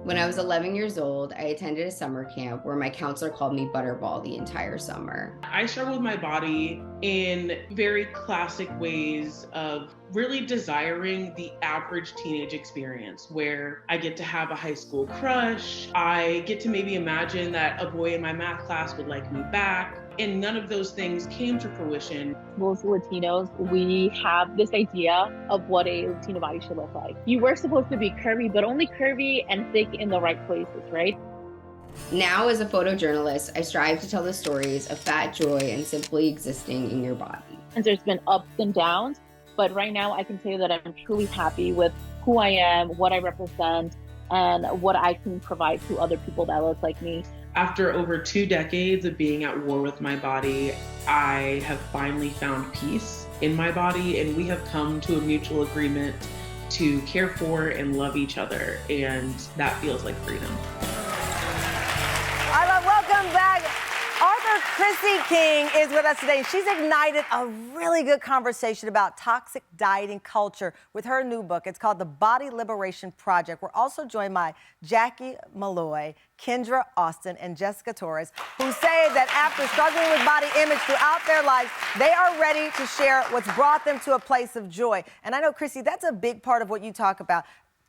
When I was 11 years old, I attended a summer camp where my counselor called me Butterball the entire summer. I struggle with my body in very classic ways of really desiring the average teenage experience where I get to have a high school crush. I get to maybe imagine that a boy in my math class would like me back. And none of those things came to fruition. Most Latinos, we have this idea of what a Latino body should look like. You were supposed to be curvy, but only curvy and thick in the right places, right? Now, as a photojournalist, I strive to tell the stories of fat joy and simply existing in your body. And there's been ups and downs, but right now I can say that I'm truly happy with who I am, what I represent, and what I can provide to other people that look like me. After over 2 decades of being at war with my body, I have finally found peace in my body, and we have come to a mutual agreement to care for and love each other, and that feels like freedom. All right, welcome back. Author Chrissy King is with us today. She's ignited a really good conversation about toxic dieting culture with her new book. It's called The Body Liberation Project. We're also joined by Jackie Molloy, Kendra Austin, and Jessica Torres, who say that after struggling with body image throughout their lives, they are ready to share what's brought them to a place of joy. And I know, Chrissy, that's a big part of what you talk about.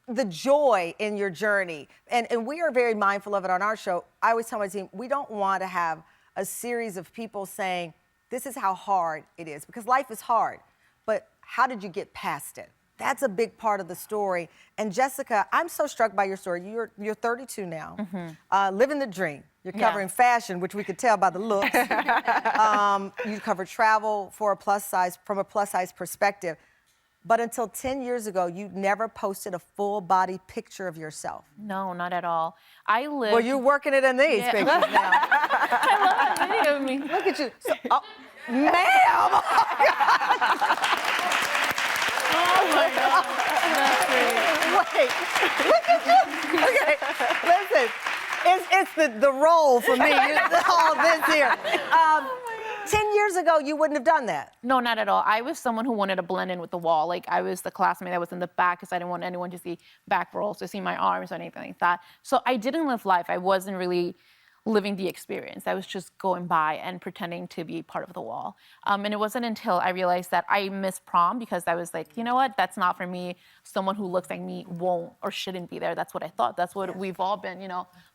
The joy in your journey. And we are very mindful of it on our show. I always tell my team, we don't want to have a series of people saying, this is how hard it is, because life is hard. But how did you get past it? That's a big part of the story. And Jessica, I'm so struck by your story. You're 32 now, living the dream. You're covering fashion, which we could tell by the looks. You cover travel from a plus size perspective. But until 10 years ago, you never posted a full body picture of yourself. No, not at all. I lived... Well, you're working it in these pictures now. I love that video of me. Look at you. So, ma'am! Oh my God. That's great. Wait, look at you. Okay, listen, it's the role for me. All this here. 10 years ago, you wouldn't have done that. No, not at all. I was someone who wanted to blend in with the wall. Like, I was the classmate that was in the back because I didn't want anyone to see back rolls, to see my arms or anything like that. So I didn't live life. I wasn't really living the experience. I was just going by and pretending to be part of the wall. And it wasn't until I realized that I missed prom because I was like, you know what? That's not for me. Someone who looks like me won't or shouldn't be there. That's what I thought. That's what we've all been,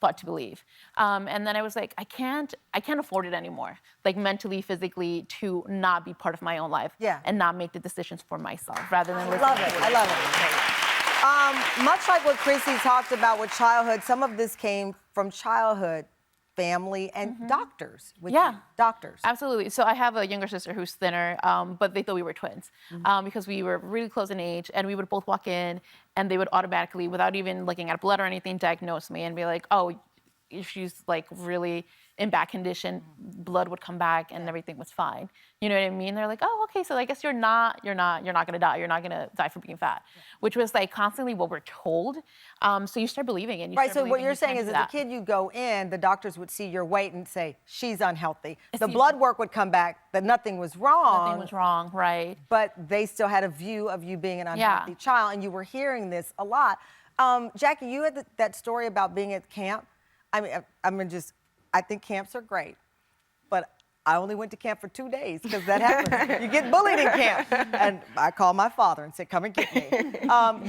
taught to believe. And then I was like, I can't afford it anymore. Like mentally, physically, to not be part of my own life and not make the decisions for myself rather than listening. I love it. Much like what Chrissy talked about with childhood, some of this came from childhood, family, and doctors. Doctors. Absolutely. So I have a younger sister who's thinner, but they thought we were twins because we were really close in age, and we would both walk in, and they would automatically, without even looking at blood or anything, diagnose me and be like, oh, she's like really in bad condition, blood would come back and everything was fine. You know what I mean? They're like, oh, okay, so I guess you're not gonna die. You're not gonna die from being fat, which was like constantly what we're told. So you start believing it. Right, so what you're saying is as a kid you go in, the doctors would see your weight and say, she's unhealthy. The blood work would come back that nothing was wrong. Nothing was wrong, right. But they still had a view of you being an unhealthy child, and you were hearing this a lot. Jackie, you had that story about being at camp. I think camps are great, but I only went to camp for 2 days because that happens. You get bullied in camp. And I called my father and said, come and get me.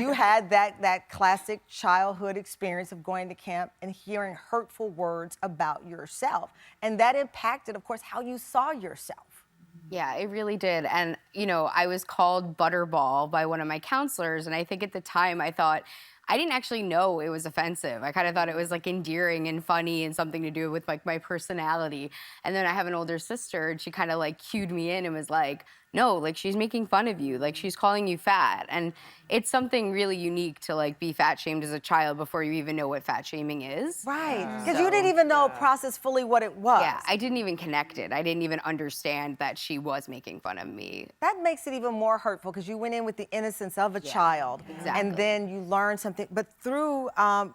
You had that classic childhood experience of going to camp and hearing hurtful words about yourself. And that impacted, of course, how you saw yourself. Yeah, it really did. And, I was called Butterball by one of my counselors. And I think at the time I thought, I didn't actually know it was offensive. I kind of thought it was like endearing and funny and something to do with like my personality. And then I have an older sister, and she kind of like cued me in and was like, no, like she's making fun of you, like she's calling you fat. And it's something really unique to like be fat shamed as a child before you even know what fat shaming is. Right, because you didn't even know process fully what it was. Yeah, I didn't even connect it. I didn't even understand that she was making fun of me. That makes it even more hurtful because you went in with the innocence of a child. Exactly. And then you learned something. But through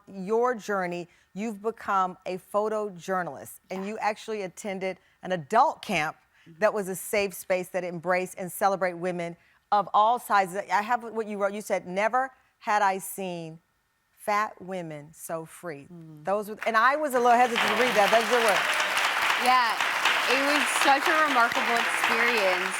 your journey, you've become a photojournalist, and you actually attended an adult camp that was a safe space that embraced and celebrate women of all sizes. I have what you wrote. You said, never had I seen Fat Women So Free. Those were, and I was a little hesitant to read that. That's your word. Yeah, it was such a remarkable experience.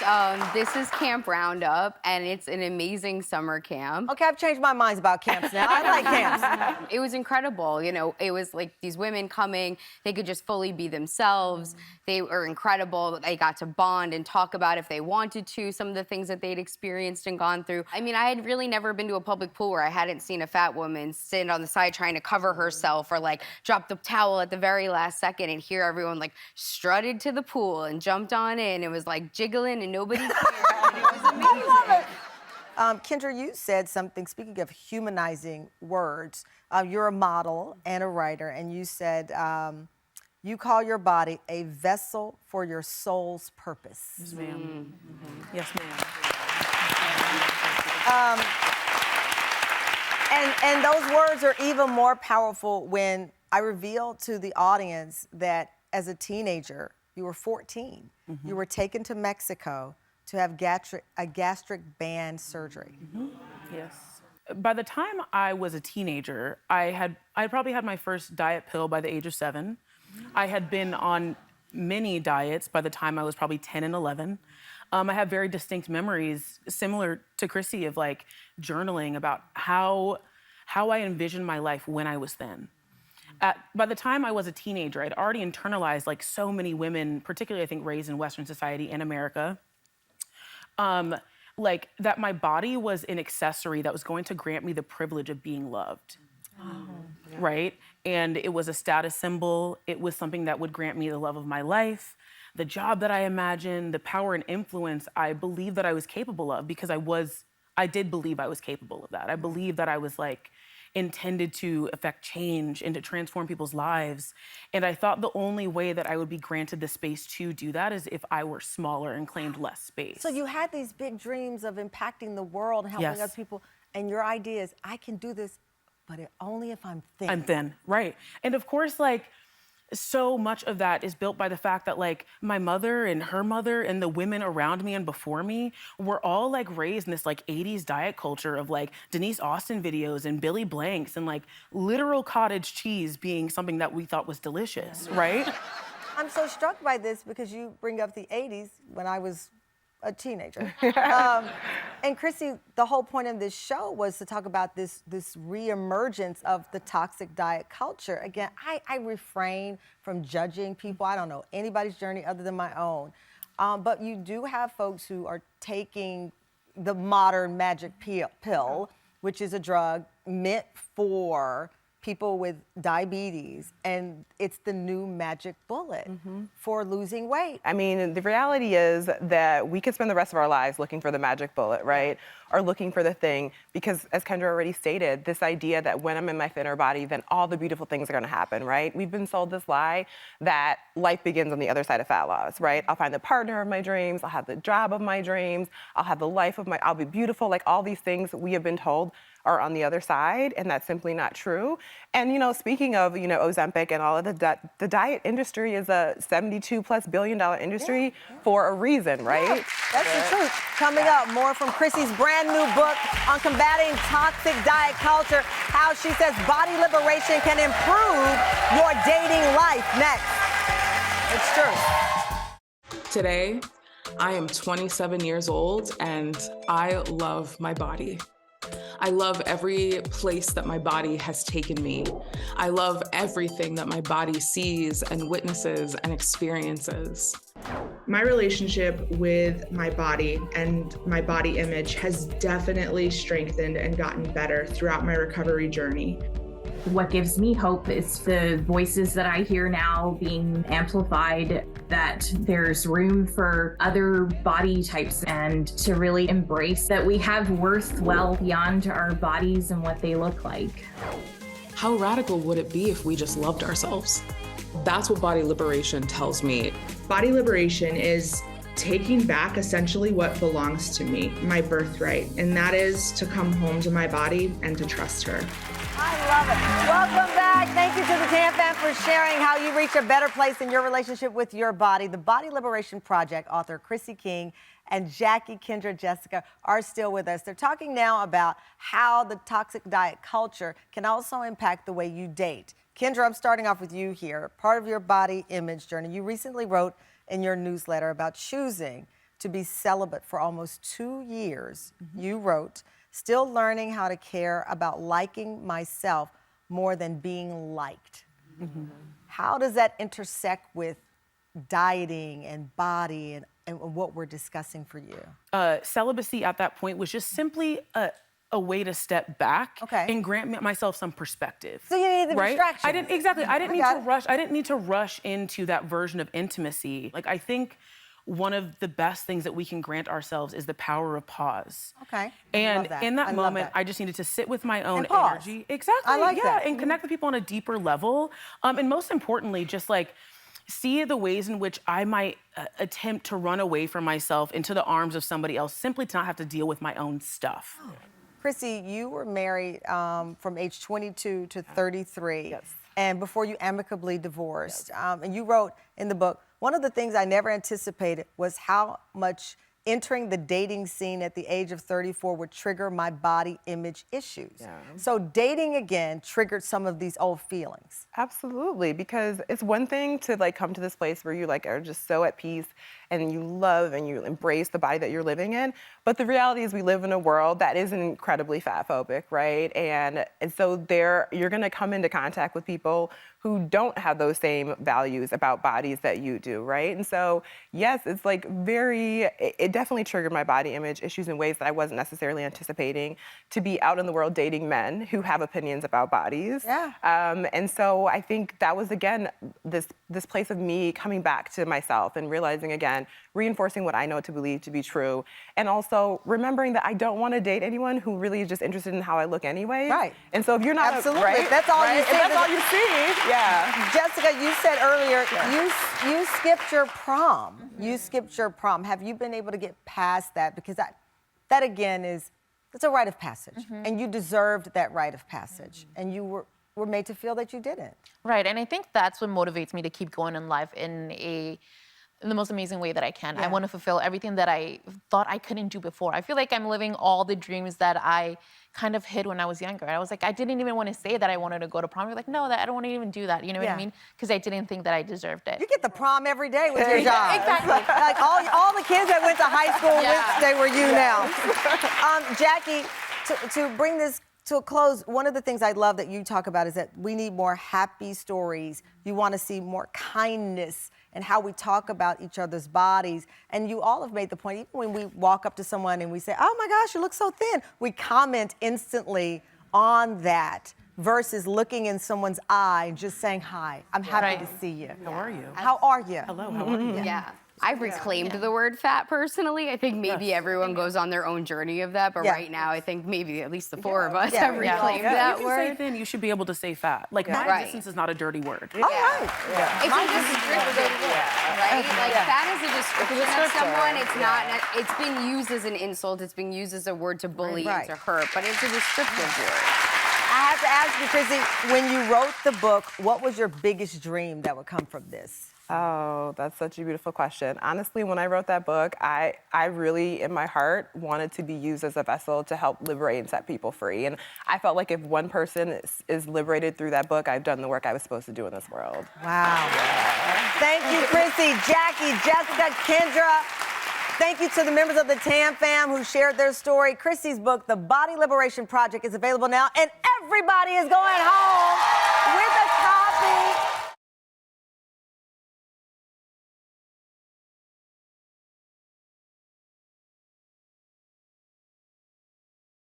This is Camp Roundup, and it's an amazing summer camp. Okay, I've changed my minds about camps now. I like camps. It was incredible. You know, it was like these women coming, they could just fully be themselves. They were incredible. They got to bond and talk about, if they wanted to, some of the things that they'd experienced and gone through. I mean, I had really never been to a public pool where I hadn't seen a fat woman stand on the side trying to cover herself or like drop the towel at the very last second, and hear everyone like strutted to the pool and jumped on in. It was like jiggling and nobody cared. And it was amazing. I love it. Kendra, you said something, speaking of humanizing words, you're a model and a writer, and you said you call your body a vessel for your soul's purpose. Yes, ma'am. Yes, ma'am. And those words are even more powerful when I reveal to the audience that as a teenager, you were 14. You were taken to Mexico to have a gastric band surgery. Yes. By the time I was a teenager, I probably had my first diet pill by the age of 7. I had been on many diets by the time I was probably 10 and 11. I have very distinct memories, similar to Chrissy, of like journaling about how I envisioned my life when I was thin. By the time I was a teenager, I'd already internalized, like so many women, particularly I think raised in Western society in America, like that my body was an accessory that was going to grant me the privilege of being loved. Right? And it was a status symbol. It was something that would grant me the love of my life, the job that I imagined, the power and influence I believed that I was capable of, because I did believe I was capable of that. I believed that I was like intended to affect change and to transform people's lives. And I thought the only way that I would be granted the space to do that is if I were smaller and claimed less space. So you had these big dreams of impacting the world and helping other people, and your idea is, I can do this, but only if I'm thin. I'm thin, right. And of course, like, so much of that is built by the fact that like my mother and her mother and the women around me and before me were all like raised in this like 80s diet culture of like Denise Austin videos and Billy Blanks and like literal cottage cheese being something that we thought was delicious, right? I'm so struck by this because you bring up the 80s when I was a teenager. And Chrissy, the whole point of this show was to talk about this reemergence of the toxic diet culture. Again, I refrain from judging people. I don't know anybody's journey other than my own. But you do have folks who are taking the modern magic pill, which is a drug meant for people with diabetes, and it's the new magic bullet for losing weight. I mean, the reality is that we could spend the rest of our lives looking for the magic bullet, right? Or looking for the thing, because as Kendra already stated, this idea that when I'm in my thinner body, then all the beautiful things are gonna happen, right? We've been sold this lie that life begins on the other side of fat loss, right? I'll find the partner of my dreams, I'll have the job of my dreams, I'll have the life of I'll be beautiful, like all these things we have been told are on the other side, and that's simply not true. And speaking of Ozempic and all of the diet industry is a $72+ billion industry for a reason, right? That's the truth. Coming up, more from Chrissy's brand new book on combating toxic diet culture, how she says body liberation can improve your dating life. Next. It's true. Today, I am 27 years old and I love my body. I love every place that my body has taken me. I love everything that my body sees and witnesses and experiences. My relationship with my body and my body image has definitely strengthened and gotten better throughout my recovery journey. What gives me hope is the voices that I hear now being amplified, that there's room for other body types, and to really embrace that we have worth well beyond our bodies and what they look like. How radical would it be if we just loved ourselves? That's what body liberation tells me. Body liberation is taking back essentially what belongs to me, my birthright, and that is to come home to my body and to trust her. I love it. Welcome back. Thank you to the Tam Fam for sharing how you reach a better place in your relationship with your body. The Body Liberation Project author Chrissy King and Jackie, Kendra, Jessica are still with us. They're talking now about how the toxic diet culture can also impact the way you date. Kendra, I'm starting off with you here. Part of your body image journey, you recently wrote in your newsletter about choosing to be celibate for almost 2 years. You wrote, still learning how to care about liking myself more than being liked. How does that intersect with dieting and body and what we're discussing for you? Celibacy at that point was just simply a way to step back and grant myself some perspective. So you need the distraction. I didn't need to rush into that version of intimacy. Like, I think one of the best things that we can grant ourselves is the power of pause. Okay. And in that moment, I just needed to sit with my own energy. Exactly. I like that. And connect with people on a deeper level. And most importantly, just like see the ways in which I might attempt to run away from myself into the arms of somebody else simply to not have to deal with my own stuff. Oh. Chrissy, you were married from age 22 to 33. Yes. And before you amicably divorced. Yes. And you wrote in the book, one of the things I never anticipated was how much entering the dating scene at the age of 34 would trigger my body image issues. Yeah. So dating again triggered some of these old feelings. Absolutely, because it's one thing to like come to this place where you like are just so at peace and you love and you embrace the body that you're living in. But the reality is we live in a world that is incredibly fat phobic, right? And so you're gonna come into contact with people who don't have those same values about bodies that you do, right? And so, yes, it's like it definitely triggered my body image issues in ways that I wasn't necessarily anticipating, to be out in the world dating men who have opinions about bodies. Yeah. And so I think that was, again, this place of me coming back to myself and realizing, again, reinforcing what I know to believe to be true, and also remembering that I don't want to date anyone who really is just interested in how I look anyway. Right. And so if you're not absolutely, right, that's all you see. That's all you see. Yeah. Jessica, you said earlier you skipped your prom. You skipped your prom. Have you been able to get past that? Because that again it's a rite of passage, and you deserved that rite of passage, and you were made to feel that you didn't. Right, and I think that's what motivates me to keep going in life in the most amazing way that I can. Yeah. I want to fulfill everything that I thought I couldn't do before. I feel like I'm living all the dreams that I kind of hid when I was younger. I was like, I didn't even want to say that I wanted to go to prom. You're like, no, I don't want to even do that. You know what I mean? Because I didn't think that I deserved it. You get the prom every day with your job. Exactly. Like all the kids that went to high school, wish they were you now. Jackie, to bring this to a close, one of the things I love that you talk about is that we need more happy stories. You want to see more kindness and how we talk about each other's bodies. And you all have made the point, even when we walk up to someone and we say, oh my gosh, you look so thin, we comment instantly on that versus looking in someone's eye and just saying, hi, I'm happy to see you. How are you? How are you? Hello, how are you? Yeah. I've reclaimed the word fat personally. I think maybe everyone goes on their own journey of that, but right now I think maybe at least the four of us have reclaimed that you word. Say thin, you should be able to say fat. Like my existence is not a dirty word. All right. It's a descriptive word, right? Like fat is a description of someone. It's not. It's been used as an insult. It's been used as a word to bully and to hurt, but it's a descriptive word. I have to ask you, Chrissy, when you wrote the book, what was your biggest dream that would come from this? Oh, that's such a beautiful question. Honestly, when I wrote that book, I really, in my heart, wanted to be used as a vessel to help liberate and set people free. And I felt like if one person is liberated through that book, I've done the work I was supposed to do in this world. Wow. Yeah. Thank you, Chrissy, Jackie, Jessica, Kendra. Thank you to the members of the Tam Fam who shared their story. Chrissy's book, The Body Liberation Project, is available now, and everybody is going home